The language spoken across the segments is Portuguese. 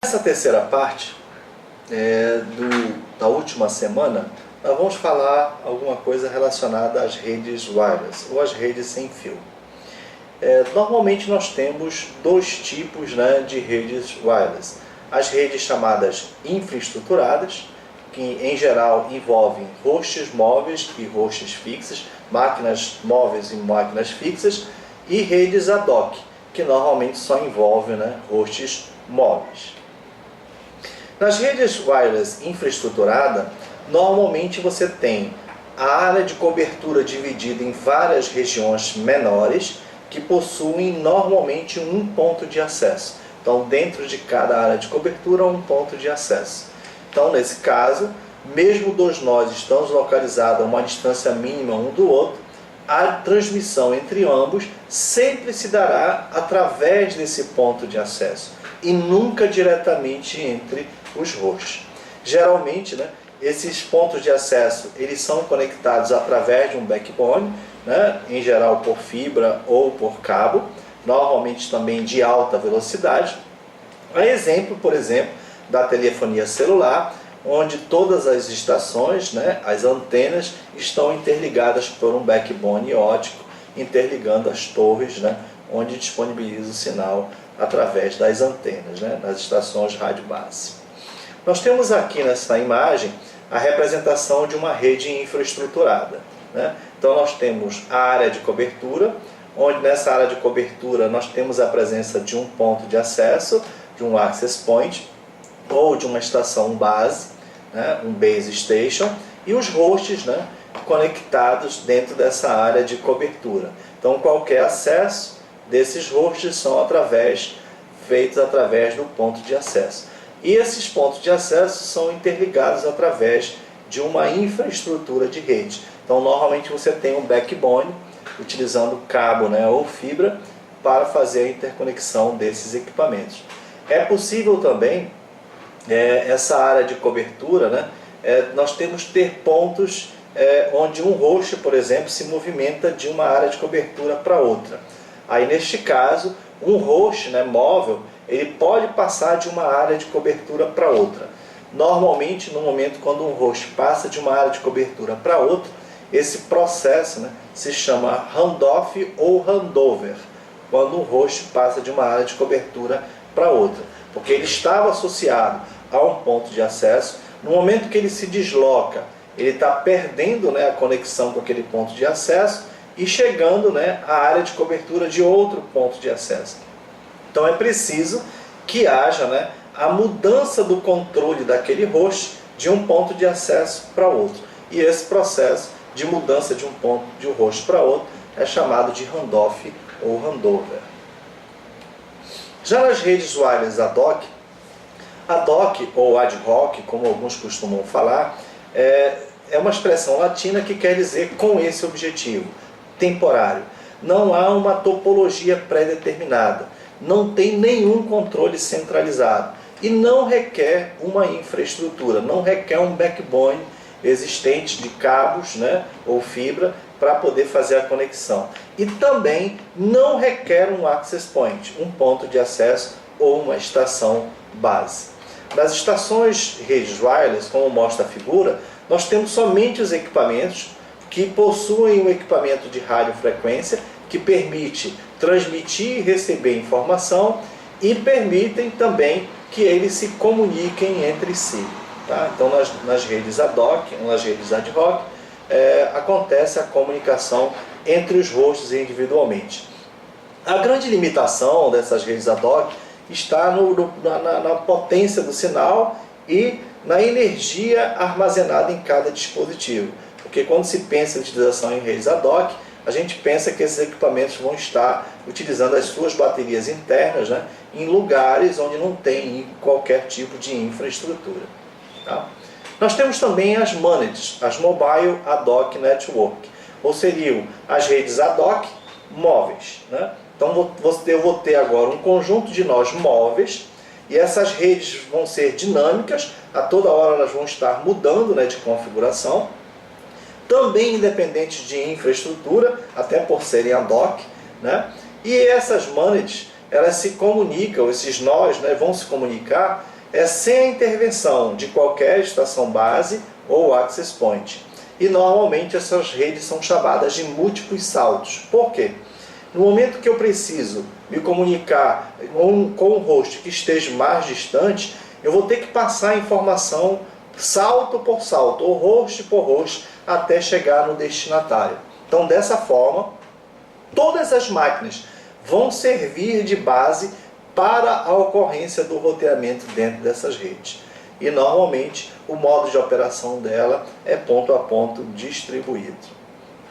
Nessa terceira parte da última semana, nós vamos falar alguma coisa relacionada às redes wireless, ou às redes sem fio. Normalmente nós temos dois tipos de redes wireless. As redes chamadas infraestruturadas, que em geral envolvem hosts móveis e hosts fixas, máquinas móveis e máquinas fixas, e redes ad hoc, que normalmente só envolvem hosts móveis. Nas redes wireless infraestruturada, normalmente você tem a área de cobertura dividida em várias regiões menores que possuem normalmente um ponto de acesso. Então, dentro de cada área de cobertura, um ponto de acesso. Então, nesse caso, mesmo dois nós estamos localizados a uma distância mínima um do outro, a transmissão entre ambos sempre se dará através desse ponto de acesso e nunca diretamente entre os hosts. Geralmente, esses pontos de acesso eles são conectados através de um backbone, em geral por fibra ou por cabo, normalmente também de alta velocidade. A exemplo, por exemplo, da telefonia celular, onde todas as estações, as antenas, estão interligadas por um backbone óptico, interligando as torres, onde disponibiliza o sinal através das antenas, nas estações rádio base. Nós temos aqui nessa imagem a representação de uma rede infraestruturada. Então nós temos a área de cobertura, onde nessa área de cobertura nós temos a presença de um ponto de acesso, de um access point, ou de uma estação base, um base station, e os hosts conectados dentro dessa área de cobertura. Então qualquer acesso desses hosts são feitos através do ponto de acesso. E esses pontos de acesso são interligados através de uma infraestrutura de rede. Então normalmente você tem um backbone, utilizando cabo ou fibra, para fazer a interconexão desses equipamentos. É possível também, essa área de cobertura, nós temos que ter pontos onde um host, por exemplo, se movimenta de uma área de cobertura para outra. Aí neste caso, um host móvel, ele pode passar de uma área de cobertura para outra. Normalmente, no momento quando um host passa de uma área de cobertura para outra, esse processo se chama handoff ou handover, quando um host passa de uma área de cobertura para outra, porque ele estava associado a um ponto de acesso. No momento que ele se desloca, ele está perdendo a conexão com aquele ponto de acesso e chegando à área de cobertura de outro ponto de acesso. Então é preciso que haja a mudança do controle daquele host de um ponto de acesso para outro. E esse processo de mudança de um ponto de um host para outro é chamado de handoff ou handover. Já nas redes wireless ad hoc ou ad hoc, como alguns costumam falar, é uma expressão latina que quer dizer com esse objetivo, temporário. Não há uma topologia pré-determinada, não tem nenhum controle centralizado e não requer uma infraestrutura, não requer um backbone existente de cabos ou fibra para poder fazer a conexão. E também não requer um access point, um ponto de acesso ou uma estação base. Nas estações redes wireless, como mostra a figura, nós temos somente os equipamentos que possuem um equipamento de radiofrequência que permite transmitir e receber informação e permitem também que eles se comuniquem entre si. Então nas redes ad hoc, nas redes ad hoc, acontece a comunicação entre os hosts individualmente. A grande limitação dessas redes ad hoc está na potência do sinal e na energia armazenada em cada dispositivo. Porque quando se pensa em utilização em redes ad hoc, a gente pensa que esses equipamentos vão estar utilizando as suas baterias internas em lugares onde não tem qualquer tipo de infraestrutura. Nós temos também as MANETs, as Mobile Ad Hoc Network, ou seriam as redes ad hoc móveis. Então eu vou ter agora um conjunto de nós móveis e essas redes vão ser dinâmicas, a toda hora elas vão estar mudando de configuração, também independentes de infraestrutura, até por serem ad hoc, E essas MANETs, elas se comunicam, esses nós vão se comunicar sem a intervenção de qualquer estação base ou access point. E normalmente essas redes são chamadas de múltiplos saltos. Por quê? No momento que eu preciso me comunicar com um host que esteja mais distante, eu vou ter que passar a informação salto por salto, ou host por host, até chegar no destinatário. Então, dessa forma, todas as máquinas vão servir de base para a ocorrência do roteamento dentro dessas redes. E, normalmente, o modo de operação dela é ponto a ponto distribuído.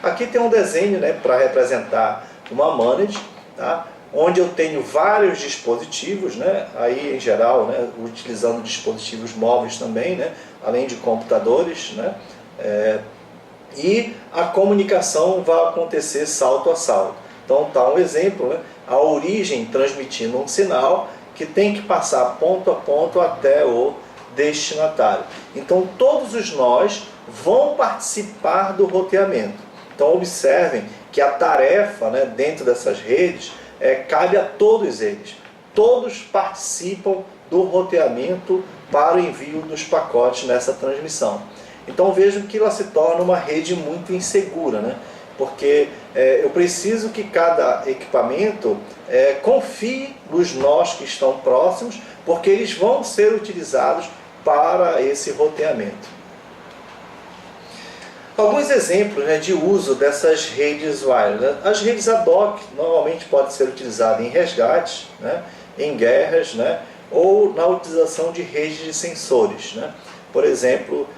Aqui tem um desenho, né, para representar uma manage, tá? Onde eu tenho vários dispositivos, né? Aí em geral, né, utilizando dispositivos móveis também, né? Além de computadores, né? E a comunicação vai acontecer salto a salto. Então está um exemplo, né? A origem transmitindo um sinal que tem que passar ponto a ponto até o destinatário. Então todos os nós vão participar do roteamento. Então observem que a tarefa, né, dentro dessas redes cabe a todos eles. Todos participam do roteamento para o envio dos pacotes nessa transmissão. Então vejam que ela se torna uma rede muito insegura, né? Porque eu preciso que cada equipamento confie nos nós que estão próximos, porque eles vão ser utilizados para esse roteamento. Alguns exemplos, né, de uso dessas redes wireless. As redes ad hoc normalmente podem ser utilizadas em resgates, né, em guerras, né, ou na utilização de redes de sensores, né. Por exemplo,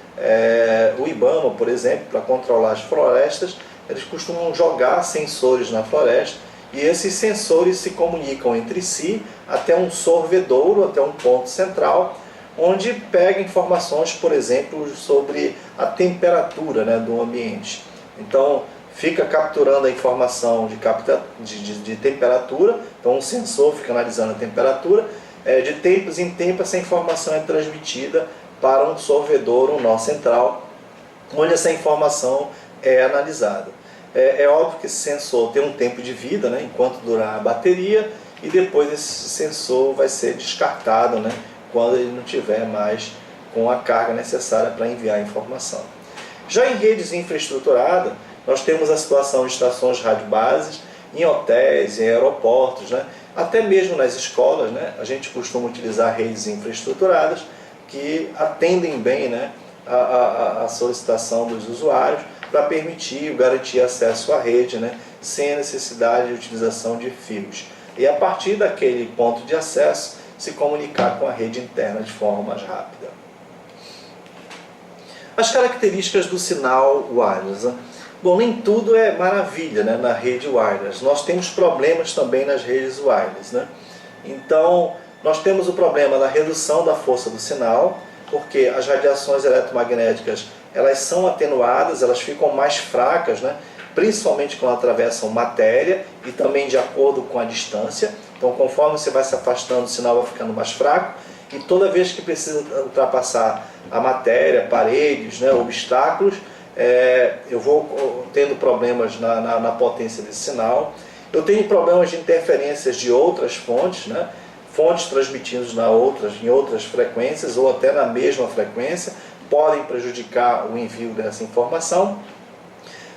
o IBAMA, por exemplo, para controlar as florestas, eles costumam jogar sensores na floresta e esses sensores se comunicam entre si até um sorvedouro, até um ponto central, onde pega informações, por exemplo, sobre a temperatura, né, do ambiente. Então, fica capturando a informação de temperatura, então um sensor fica analisando a temperatura, de tempos em tempos essa informação é transmitida para um sorvedor, um nó central, onde essa informação é analisada. É óbvio que esse sensor tem um tempo de vida, né, enquanto durar a bateria, e depois esse sensor vai ser descartado, né, quando ele não tiver mais com a carga necessária para enviar a informação. Já em redes infraestruturadas, nós temos a situação de estações radiobases, em hotéis, em aeroportos, né? Até mesmo nas escolas, né? A gente costuma utilizar redes infraestruturadas que atendem bem, né, a solicitação dos usuários para permitir garantir acesso à rede, né, sem a necessidade de utilização de fios. E a partir daquele ponto de acesso, se comunicar com a rede interna de forma mais rápida. As características do sinal wireless, né? Bom, nem tudo é maravilha, né, na rede wireless. Nós temos problemas também nas redes wireless, né? Então, nós temos o problema da redução da força do sinal, porque as radiações eletromagnéticas elas são atenuadas, elas ficam mais fracas, né? Principalmente quando atravessam matéria e também de acordo com a distância. Então, conforme você vai se afastando, o sinal vai ficando mais fraco e toda vez que precisa ultrapassar a matéria, paredes, né, obstáculos, eu vou tendo problemas na potência desse sinal. Eu tenho problemas de interferências de outras fontes, né, fontes transmitindo em outras frequências ou até na mesma frequência, podem prejudicar o envio dessa informação.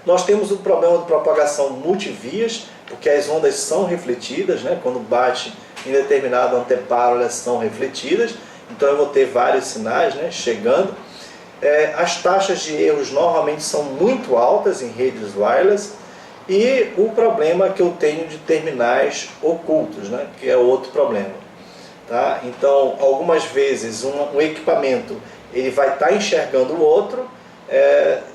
Nós temos o problema de propagação multivias, porque as ondas são refletidas, né? Quando bate em determinado anteparo, elas são refletidas, então eu vou ter vários sinais, né, chegando. As taxas de erros normalmente são muito altas em redes wireless, e o problema que eu tenho de terminais ocultos, né, que é outro problema. Tá? Então, algumas vezes um equipamento ele vai estar enxergando o outro,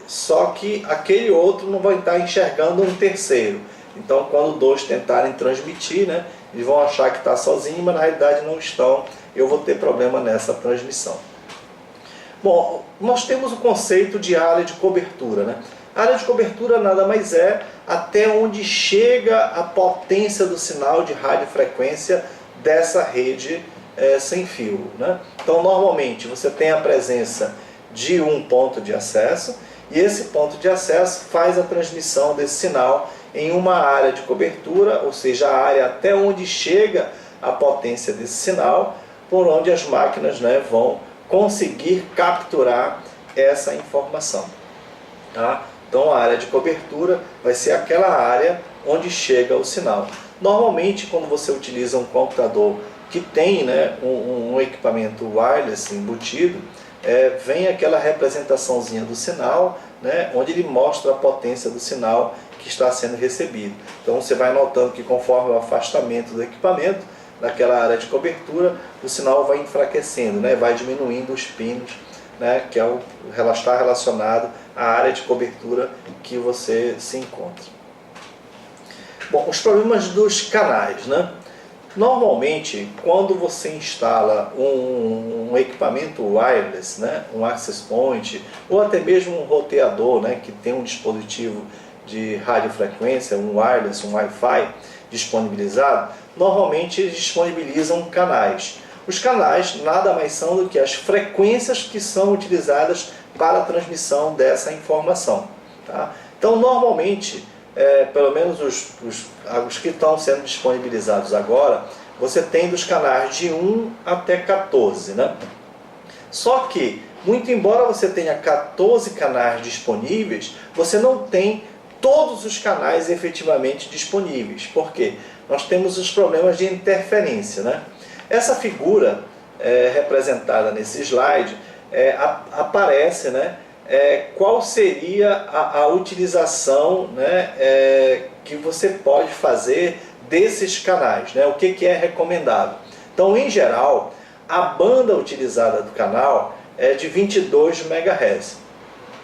só que aquele outro não vai estar enxergando um terceiro. Então, quando dois tentarem transmitir, né, eles vão achar que está sozinho, mas na realidade não estão. Eu vou ter problema nessa transmissão. Bom, nós temos o conceito de área de cobertura, né? A área de cobertura nada mais é até onde chega a potência do sinal de radiofrequência dessa rede sem fio, né? Então, normalmente, você tem a presença de um ponto de acesso, e esse ponto de acesso faz a transmissão desse sinal em uma área de cobertura, ou seja, a área até onde chega a potência desse sinal, por onde as máquinas, né, vão conseguir capturar essa informação. Tá? Então a área de cobertura vai ser aquela área onde chega o sinal. Normalmente, quando você utiliza um computador que tem, né, um equipamento wireless embutido, vem aquela representaçãozinha do sinal, né, onde ele mostra a potência do sinal que está sendo recebido. Então você vai notando que conforme o afastamento do equipamento daquela área de cobertura, o sinal vai enfraquecendo, né, vai diminuindo os pinos, né, que está relacionado à área de cobertura que você se encontra. Bom, os problemas dos canais, né? Normalmente, quando você instala um equipamento wireless, né, um access point, ou até mesmo um roteador, né, que tem um dispositivo de radiofrequência, um wireless, um Wi-Fi disponibilizado, normalmente eles disponibilizam canais. Os canais nada mais são do que as frequências que são utilizadas para a transmissão dessa informação. Tá? Então, normalmente, pelo menos os que estão sendo disponibilizados agora, você tem dos canais de 1 até 14. Né? Só que, muito embora você tenha 14 canais disponíveis, você não tem todos os canais efetivamente disponíveis. Por quê? Nós temos os problemas de interferência. Né? Essa figura representada nesse slide aparece, né, qual seria a utilização, né, que você pode fazer desses canais, né, o que é recomendável. Então, em geral, a banda utilizada do canal é de 22 MHz.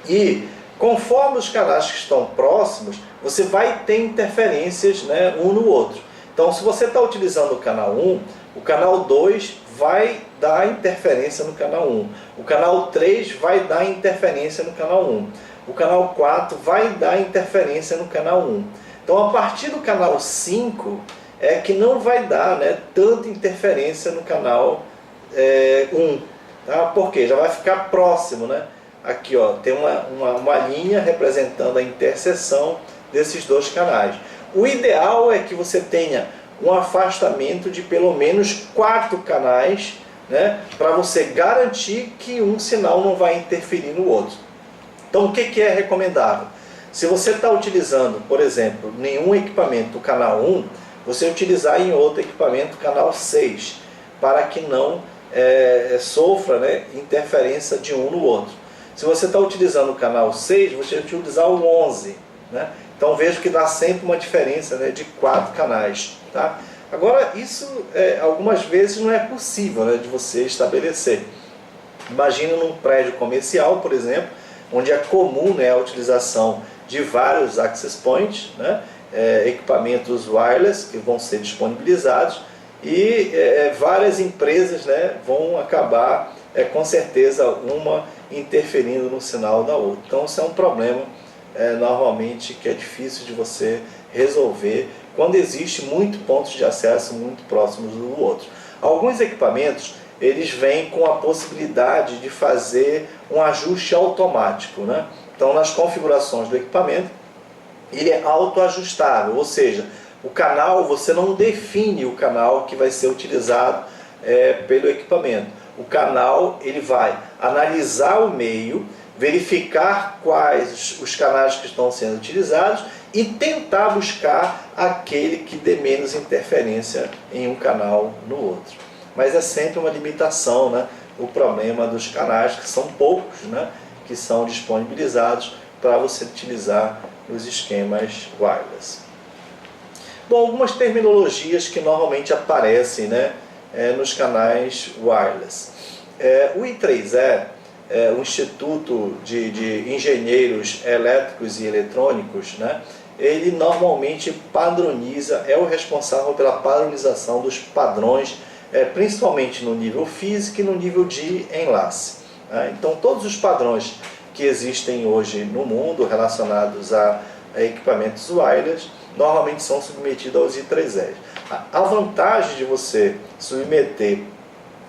E conforme os canais que estão próximos, você vai ter interferências, né, um no outro. Então, se você está utilizando o canal 1, o canal 2 vai dar interferência no canal 1. O canal 3 vai dar interferência no canal 1. O canal 4 vai dar interferência no canal 1. Então, a partir do canal 5 é que não vai dar, né, tanta interferência no canal 1. Tá? Porque já vai ficar próximo. Né? Aqui ó, tem uma linha representando a interseção desses dois canais. O ideal é que você tenha um afastamento de pelo menos 4 canais, né, para você garantir que um sinal não vai interferir no outro. Então, o que é recomendável? Se você está utilizando, por exemplo, nenhum equipamento do canal 1, você utilizar em outro equipamento canal 6, para que não sofra, né, interferência de um no outro. Se você está utilizando o canal 6, você vai utilizar o 11. Né? Então vejo que dá sempre uma diferença, né, de 4 canais. Tá? Agora, isso algumas vezes não é possível, né, de você estabelecer. Imagina num prédio comercial, por exemplo, onde é comum, né, a utilização de vários access points, né, equipamentos wireless que vão ser disponibilizados e várias empresas, né, vão acabar, com certeza, uma interferindo no sinal da outra. Então, isso é um problema normalmente que é difícil de você resolver quando existe muitos pontos de acesso muito próximos do outro. Alguns equipamentos eles vêm com a possibilidade de fazer um ajuste automático, né? Então, nas configurações do equipamento, ele é autoajustável, ou seja, o canal, você não define o canal que vai ser utilizado pelo equipamento. O canal ele vai analisar o meio, verificar quais os canais que estão sendo utilizados e tentar buscar aquele que dê menos interferência em um canal no outro. Mas é sempre uma limitação, né? O problema dos canais, que são poucos, né, que são disponibilizados para você utilizar nos esquemas wireless. Bom, algumas terminologias que normalmente aparecem, né, nos canais wireless. O I3E, o Instituto de Engenheiros Elétricos e Eletrônicos, né, ele normalmente padroniza, é o responsável pela padronização dos padrões, principalmente no nível físico e no nível de enlace. Né? Então, todos os padrões que existem hoje no mundo relacionados a equipamentos wireless, normalmente são submetidos aos I3E. A vantagem de você submeter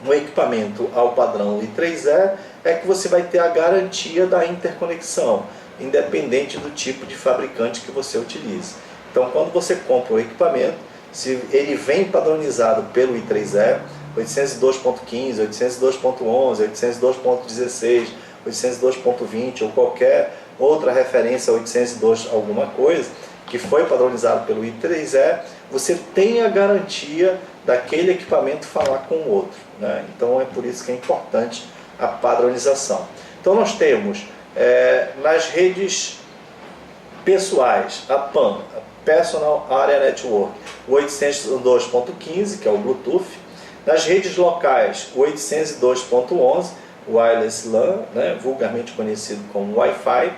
um equipamento ao padrão I3E é que você vai ter a garantia da interconexão, independente do tipo de fabricante que você utilize. Então, quando você compra o equipamento, se ele vem padronizado pelo I3E, 802.15, 802.11, 802.16, 802.20 ou qualquer outra referência a 802 alguma coisa, que foi padronizado pelo I3E, você tem a garantia daquele equipamento falar com o outro, né? Então é por isso que é importante a padronização. Então nós temos nas redes pessoais, a PAN, a Personal Area Network, o 802.15, que é o Bluetooth. Nas redes locais, o 802.11, o Wireless LAN, né, vulgarmente conhecido como Wi-Fi.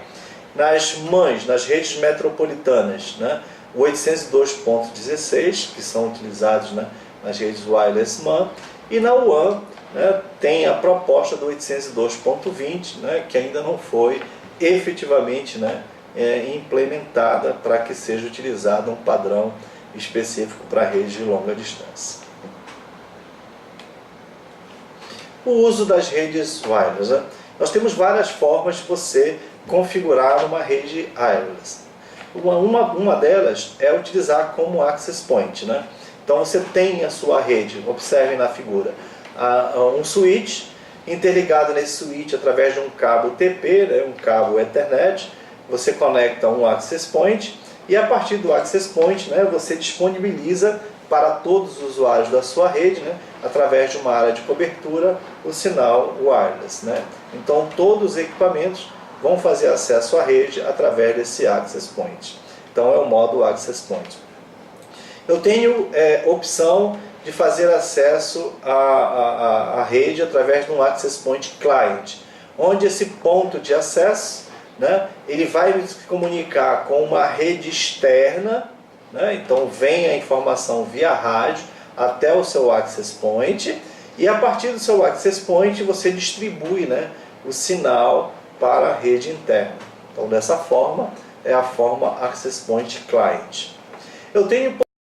Nas MANs, nas redes metropolitanas, né, o 802.16, que são utilizados, né, nas redes Wireless MAN. E na WAN, né, tem a proposta do 802.20, né, que ainda não foi efetivamente, né, implementada para que seja utilizado um padrão específico para rede de longa distância. O uso das redes wireless, né? Nós temos várias formas de você configurar uma rede wireless. Uma delas é utilizar como access point, né? Então você tem a sua rede, observem na figura, um switch interligado nesse switch através de um cabo TP, né, um cabo Ethernet. Você conecta um access point e a partir do access point, né, você disponibiliza para todos os usuários da sua rede, né, através de uma área de cobertura, o sinal wireless, né? Então todos os equipamentos vão fazer acesso à rede através desse access point. Então é o modo access point. Eu tenho opção de fazer acesso à rede através de um access point client, onde esse ponto de acesso, né, ele vai se comunicar com uma rede externa, né, então vem a informação via rádio até o seu access point e a partir do seu access point você distribui, né, o sinal para a rede interna. Então dessa forma é a forma access point client. Eu tenho